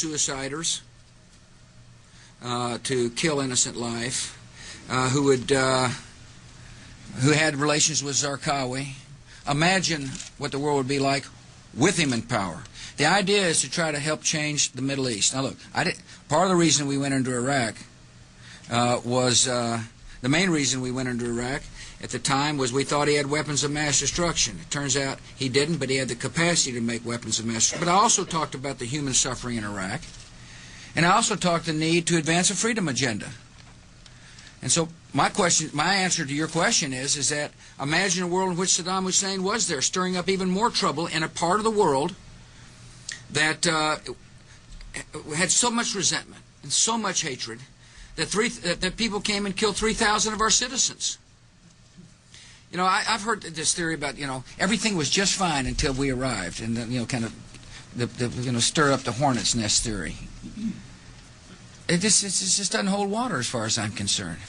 suiciders to kill innocent life, who had relations with Zarqawi. Imagine what the world would be like with him in power. The idea is to try to help change the Middle East. Now look, part of the reason we went into Iraq was the main reason we went into Iraq at the time was we thought he had weapons of mass destruction. It turns out he didn't, but he had the capacity to make weapons of mass destruction. But I also talked about the human suffering in Iraq, and I also talked the need to advance a freedom agenda. And so my answer to your question is that imagine a world in which Saddam Hussein was there, stirring up even more trouble in a part of the world that had so much resentment and so much hatred that people came and killed 3,000 of our citizens. You know, I've heard this theory about, everything was just fine until we arrived, and then, kind of stir up the hornet's nest theory. It just doesn't hold water as far as I'm concerned.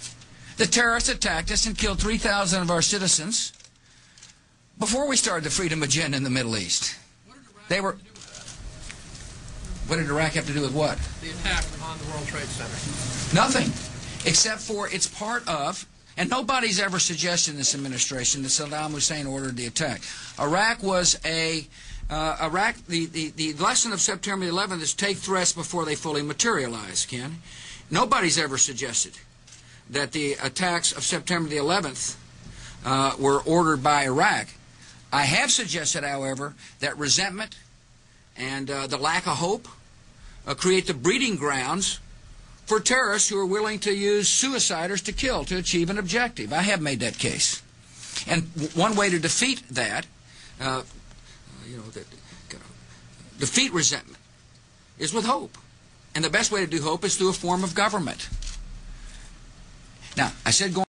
The terrorists attacked us and killed 3,000 of our citizens before we started the freedom agenda in the Middle East. What did Iraq have to do with what? The attack on the World Trade Center. Nothing, except for it's part of, and nobody's ever suggested in this administration that Saddam Hussein ordered the attack. Iraq was the lesson of September the 11th is take threats before they fully materialize, Ken. Nobody's ever suggested that the attacks of September the 11th were ordered by Iraq. I have suggested, however, that resentment and the lack of hope create the breeding grounds for terrorists who are willing to use suiciders to kill to achieve an objective. I have made that case. And one way to defeat that, defeat resentment, is with hope. And the best way to do hope is through a form of government. Now, I said going